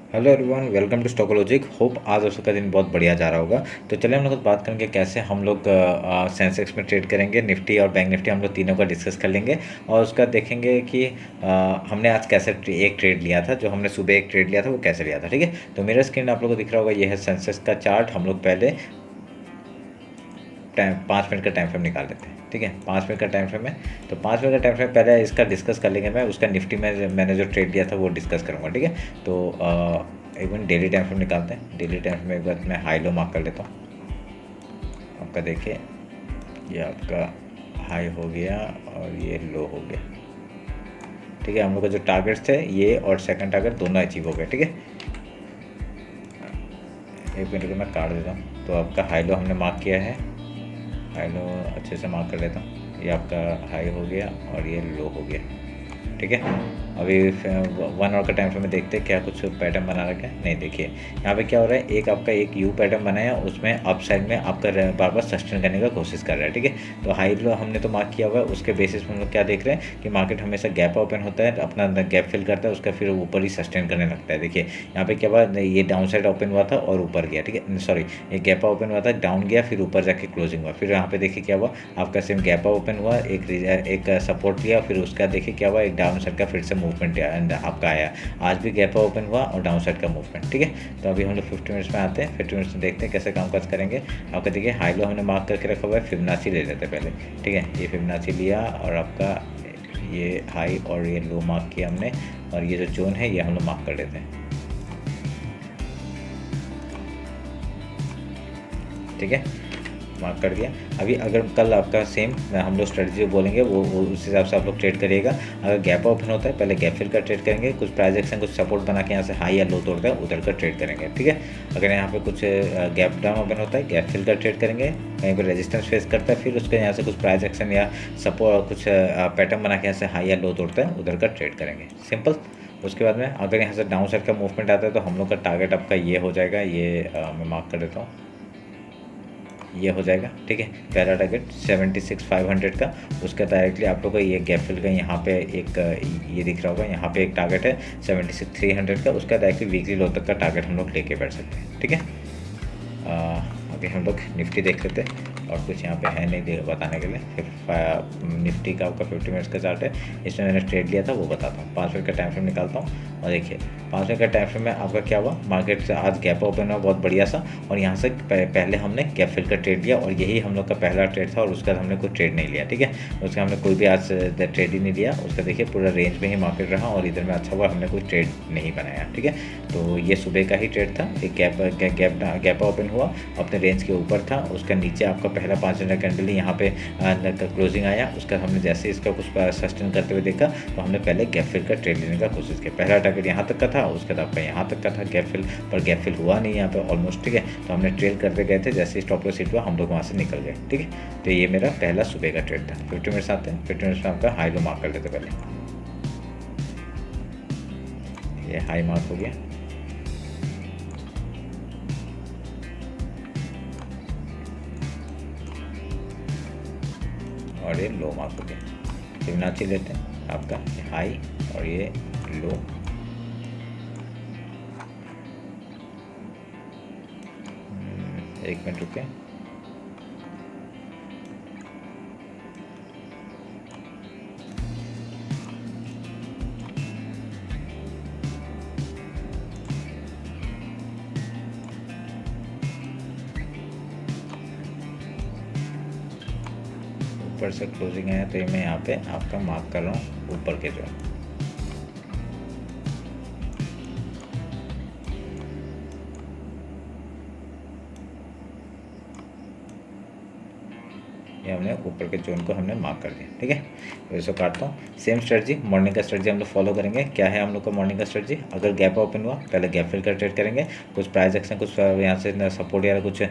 Hello everyone, welcome to स्टॉकोलॉजिक। Hope आज आप सबका दिन बहुत बढ़िया जा रहा होगा। तो चलिए हम लोग बात करेंगे कैसे हम लोग सेंसेक्स में ट्रेड करेंगे। निफ्टी और बैंक निफ्टी हम लोग तीनों का डिस्कस कर लेंगे और उसका देखेंगे कि हमने आज कैसे एक ट्रेड लिया था। जो हमने सुबह एक ट्रेड लिया था वो कैसे लिया था, ठीक है। तो मेरा स्क्रीन आप लोगों को दिख रहा होगा, ये है सेंसेक्स का चार्ट। हम लोग पहले टाइम 5 मिनट का टाइम फ्रेम निकाल लेते हैं, ठीक है। 5 मिनट का टाइम फ्रेम है, तो 5 मिनट का टाइम फ्रेम पहले इसका डिस्कस कर लेंगे। मैं उसका निफ्टी में मैंने जो ट्रेड लिया था वो डिस्कस करूँगा, ठीक है। तो एक मिनट डेली टाइम फ्रेम निकालते हैं। डेली टाइम फ्रेम एक बार मैं हाई लो मार्क कर लेता हूँ। आपका देखिए ये आपका हाई हो गया और ये लो हो गया, ठीक है। हम लोग का जो टारगेट्स थे ये और सेकंड टारगेट दोनों अचीव हो गए, ठीक है। एक मिनट को मैं काट देता हूँ। तो आपका हाई लो हमने मार्क किया है, हाई लो अच्छे से मार्क कर लेता हूँ। ये आपका हाई हो गया और ये लो हो गया, ठीक है। अभी 1 आवर का टाइम फ्रेम में देखते हैं क्या कुछ पैटर्न बना रखा है। नहीं, देखिए यहाँ पे क्या हो रहा है, एक आपका एक यू पैटर्न बनाया, उसमें अप साइड में आपका बार बार सस्टेन करने का कोशिश कर रहा है, ठीक है। तो हाई लो हमने तो मार्क किया हुआ है। उसके बेसिस पे हम लोग क्या देख रहे हैं कि मार्केट हमेशा गैप ओपन होता है, अपना गैप फिल करता है, उसका फिर ऊपर ही सस्टेन करने लगता है। देखिए यहाँ पे क्या हुआ, ये डाउन साइड ओपन हुआ था और ऊपर गया, ठीक है। सॉरी, ये गैप ओपन हुआ था, डाउन गया, फिर ऊपर जाके क्लोजिंग हुआ। फिर यहाँ पे देखिए क्या हुआ, आपका सेम गैप ओपन हुआ, एक सपोर्ट लिया, फिर उसका देखिए क्या हुआ, एक डाउन साइड का फिर से मूवमेंट आपका आया। आज भी गैप ओपन हुआ और डाउन साइड का मूवमेंट, ठीक है। तो अभी हम लोग 50 मिनट्स में आते हैं। 50 मिनट्स में देखते हैं कैसे कामकाज करेंगे। आपका देखिए हाई लो हमने मार्क करके रखा हुआ है। फिबोनाची ले लेते हैं पहले, ठीक है। ये फिबोनाची लिया और आपका ये हाई और ये लो मार्क किया हमने, और ये जो जोन है ये हम लोग मार्क कर लेते हैं, ठीक है। मार्क कर दिया। अभी अगर कल आपका सेम हम लोग स्ट्रेटजी बोलेंगे वो उस हिसाब से आप लोग ट्रेड करिएगा। अगर गैप ओपन होता है पहले गैप फिल का ट्रेड करेंगे, कुछ प्राइस एक्शन कुछ सपोर्ट बना के यहाँ से हाई या लो तोड़ता है उधर का ट्रेड करेंगे, ठीक है। अगर यहाँ पे कुछ गैप डाउन ओपन होता है गैप फिल का ट्रेड करेंगे, कहीं पर रेजिस्टेंस फेस करता है फिर उसके यहाँ से कुछ प्राइस एक्शन या सपोर्ट कुछ पैटर्न बना के यहाँ से हाई या लो तोड़ता है उधर का ट्रेड करेंगे, सिंपल। उसके बाद में अगर यहाँ से डाउन साइड का मूवमेंट आता है तो हम लोग का टारगेट आपका ये हो जाएगा, ये मैं मार्क कर देता हूँ, ये हो जाएगा, ठीक है। पहला टारगेट 76,500 का, उसका डायरेक्टली आप लोग का ये गैप फिल का यहाँ पे एक ये दिख रहा होगा, यहाँ पे एक टारगेट है 76,300 का, उसका डायरेक्टली वीकली लो तक का टारगेट हम लोग लेके बैठ सकते हैं, ठीक है। अभी हम लोग निफ्टी देख लेते हैं, और कुछ यहाँ पे है नहीं बताने के लिए। फिर निफ्टी का आपका 50 मिनट्स का चार्ट है, इसमें मैंने ट्रेड लिया था वो बताता हूँ। 5 मिनट का टाइम फ्रेम निकालता हूँ और देखिए 5 मिनट का टाइम फ्रेम में आपका क्या हुआ, मार्केट से आज गैप ओपन हुआ बहुत बढ़िया सा, और यहाँ से पहले हमने गैप फिल का ट्रेड लिया, और यही हम लोग का पहला ट्रेड था, और उसका हमने कोई ट्रेड नहीं लिया, ठीक है। उसका हमने कोई भी आज ट्रेड ही नहीं लिया। उसका देखिए पूरा रेंज में ही मार्केट रहा, और इधर में अच्छा हुआ हमने कोई ट्रेड नहीं बनाया, ठीक है। तो ये सुबह का ही ट्रेड था। एक गैप ओपन हुआ, अपने रेंज के ऊपर था, उसका नीचे आपका पहला 5 मिनट कैंडल यहाँ पे क्लोजिंग आया। उसका हमने जैसे इसका कुछ सस्टेन करते हुए देखा तो हमने पहले गैप फिल का ट्रेड लेने का कोशिश किया। पहला टारगेट यहाँ तक का था, उसके बाद आपका यहाँ तक का था गैप फिल, पर गैप फिल हुआ नहीं यहाँ पे ऑलमोस्ट, ठीक है। तो हमने ट्रेड करते गए थे, जैसे स्टॉप लॉस हिट हुआ हम लोग वहाँ से निकल गए, ठीक है। तो ये मेरा पहला सुबह का ट्रेड था। 50 मिनट्स आते हैं। 50 मिनट्स में आपका हाई लो मार्क कर लेते पहले, ये हाई मार्क हो गया, और ये लो मार्क हो गया। फिबोनाची लेते हैं, आपका हाई और ये लो, एक मिनट रुके। ऊपर से क्लोजिंग आया तो ये मैं यहाँ पे आपका मार्क कर रहा हूँ ऊपर के जो ये हमने ऊपर के जोन को हमने मार्क कर दिया, ठीक है। तो इसको काटता हूँ। सेम स्ट्रेटजी मॉर्निंग का स्ट्रेटजी हम लोग फॉलो करेंगे। क्या है हम लोग का मॉर्निंग का स्ट्रेटजी, अगर गैप ओपन हुआ पहले गैप फिल का ट्रेड करेंगे, कुछ प्राइस एक्शन कुछ यहाँ से सपोर्ट या कुछ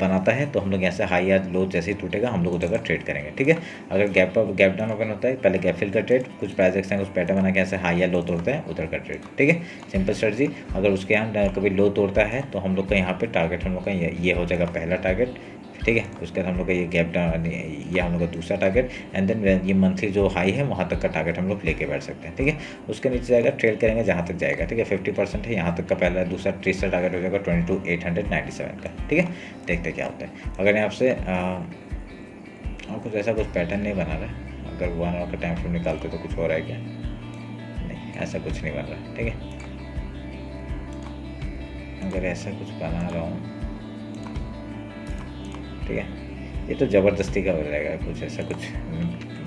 बनाता है तो हम लोग यहाँ से हाई या लो जैसे ही टूटेगा हम लोग उधर का ट्रेड करेंगे, ठीक है। अगर गैप डाउन ओपन होता है पहले गैप फिल का ट्रेड, कुछ प्राइस एक्शन कुछ पैटर्न बना के यहाँ से हाई या लो तोड़ता है उधर का ट्रेड, ठीक है। Simple strategy. अगर उसके यहाँ कभी लो तोड़ता है तो हम लोग का यहाँ पे टारगेट हम लोग का ये हो जाएगा पहला टारगेट, ठीक है। उसके बाद हम लोग का ये गैप डाउन, ये हम लोग का दूसरा टारगेट, एंड देन ये मंथली जो हाई है वहाँ तक का टारगेट हम लोग लेके बैठ सकते हैं, ठीक है। उसके नीचे जाएगा, ट्रेड करेंगे जहाँ तक जाएगा, ठीक है। 50% है, यहाँ तक का पहला दूसरा तीसरा टारगेट हो जाएगा 22,897 का, ठीक है। देखते क्या होता है। अगर यहाँ से और कुछ ऐसा कुछ पैटर्न नहीं बना रहा है, अगर 1 आवर का टाइम फ्रेम निकालते तो कुछ हो रहा है क्या? नहीं, ऐसा कुछ नहीं बन रहा है, ठीक है। अगर ऐसा कुछ बना रहा हूँ, ठीक है, ये तो ज़बरदस्ती का हो जाएगा, कुछ ऐसा कुछ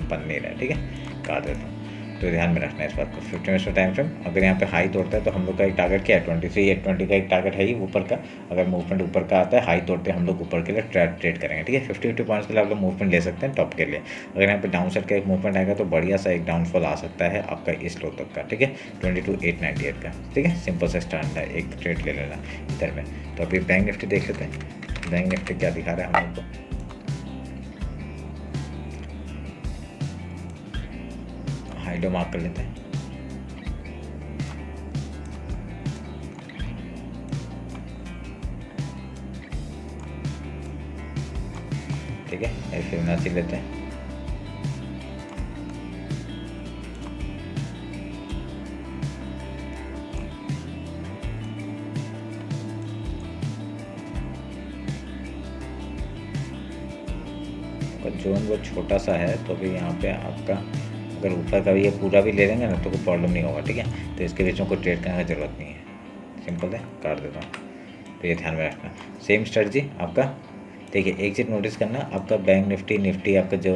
बन नहीं रहा है, ठीक है। काट देता हूँ, तो ध्यान में रखना है इस बात को। 15 मिनट्स का टाइम फ्रेम, अगर यहाँ पे हाई तोड़ता है तो हम लोग का एक टारगेट क्या है, 23,820 का एक टारगेट है ही ऊपर का। अगर मूवमेंट ऊपर का आता है, हाई तोड़ते हैं, हम लोग ऊपर के लिए ट्रेड करेंगे, ठीक है। 50 पॉइंट्स के लिए आप लोग मूवमेंट ले सकते हैं टॉप के लिए। अगर यहाँ पे डाउन साइड का एक मूवमेंट आएगा तो बढ़िया सा एक डाउनफॉल आ सकता है आपका इस लो तक का, ठीक है, 22,898 का, ठीक है। सिंपल सा स्टैंड है, एक ट्रेड ले लेना इधर में। तो अभी बैंक निफ्टी देख लेते हैं, बैंक निफ्टी क्या दिखा रहा है हम लोग को। हाइडो मार्क कर लेते हैं, ठीक है। फिबोनाची लेते हैं, जोन वो छोटा सा है तो भी यहाँ पे आपका अगर ऊपर का भी ये पूरा भी ले लेंगे ना तो कोई प्रॉब्लम नहीं होगा, ठीक है। तो इसके बीच में कोई ट्रेड करने की ज़रूरत नहीं है, सिंपल है, काट देता हूँ। तो ये ध्यान में रखना, सेम स्ट्रेटजी आपका, देखिए एक चीज़ नोटिस करना, आपका बैंक निफ्टी आपका जो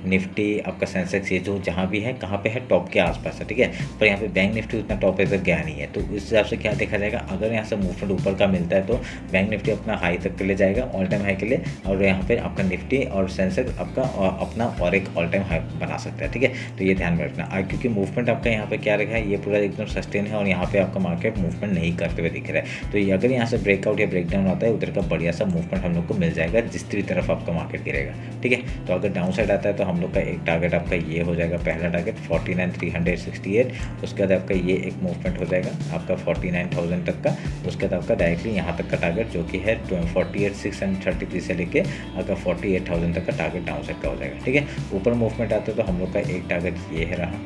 निफ्टी आपका सेंसेक्स ये जो जहाँ भी है कहाँ पे है, टॉप के आसपास है, ठीक है। पर यहाँ पे बैंक निफ्टी उतना टॉप पे तक गया नहीं है, तो इस हिसाब से क्या देखा जाएगा, अगर यहाँ से मूवमेंट ऊपर का मिलता है तो बैंक निफ्टी अपना हाई तक के लिए जाएगा, ऑल टाइम हाई के लिए, और यहाँ पे आपका निफ्टी और सेंसेक्स आपका अपना और एक ऑल टाइम हाई बना सकता है, ठीक है। तो ये ध्यान में रखना, क्योंकि मूवमेंट आपका यहाँ पे क्या रखा है, ये पूरा एकदम सस्टेन है और यहाँ पे आपका मार्केट मूवमेंट नहीं करते हुए दिख रहा है। तो ये अगर यहाँ से ब्रेकआउट या ब्रेकडाउन आता है, उधर का बढ़िया सा मूवमेंट हम लोग को मिल जाएगा जिस तरफ आपका मार्केट गिरेगा, ठीक है। तो अगर डाउन साइड आता है तो हम लोग का एक टारगेट आपका ये हो जाएगा, पहला टारगेट 49,368, उसके बाद आपका ये एक मूवमेंट हो जाएगा आपका 49,000 तक का। उसके बाद आपका डायरेक्टली यहाँ तक का टारगेट जो कि है 48,633 से लेके आपका 48,000 तक का टारगेट डाउन साइड का हो जाएगा, ठीक है। ऊपर मूवमेंट आता है तो हम लोग का एक टारगेट ये है रहा,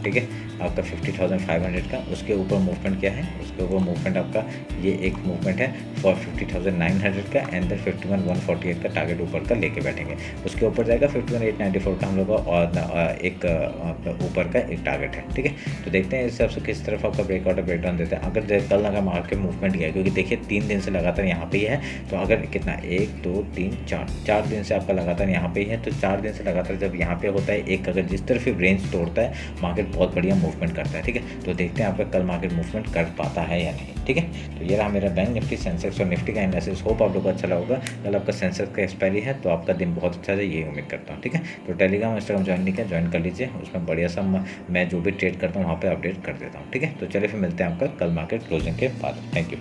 ठीक है, आपका 50,500 का। उसके ऊपर मूवमेंट क्या है, उसके ऊपर मूवमेंट आपका ये एक मूवमेंट है फॉर 50,900 का, एंड देन 51,148 का टारगेट ऊपर का लेके बैठेंगे। उसके ऊपर जाएगा 51,894 का हम लोग का, और एक ऊपर का एक टारगेट है, ठीक है। तो देखते हैं इस हिसाब से किस तरफ आपका ब्रेकआउट और ब्रेकडाउन देता है। अगर कल अगर मार्केट मूवमेंट गया, क्योंकि देखिए 3 दिन से लगातार यहाँ पे ही है, तो अगर कितना 1 2 3 4 दिन से आपका लगातार यहाँ पे ही है, तो 4 दिन से लगातार जब यहाँ पे होता है एक, अगर जिस तरफ रेंज तोड़ता है मार्केट बहुत बढ़िया मूवमेंट करता है, ठीक है। तो देखते हैं आपका कल मार्केट मूवमेंट कर पाता है या नहीं, ठीक है। तो ये रहा मेरा बैंक निफ्टी, सेंसेक्स और निफ्टी का एनालिसिस। होप आप लोग को अच्छा लगा। कल आपका सेंसेक्स का एक्सपायरी है तो आपका दिन बहुत अच्छा है, ये उम्मीद करता हूँ, ठीक है। तो टेलीग्राम इंस्टाग्राम ज्वाइन नहीं किया, ज्वाइन कर लीजिए, उसमें बढ़िया सा मैं जो भी ट्रेड करता हूँ वहाँ पर अपडेट कर देता हूँ, ठीक है। तो चलिए फिर मिलते हैं आपका कल मार्केट क्लोजिंग के बाद। Thank you.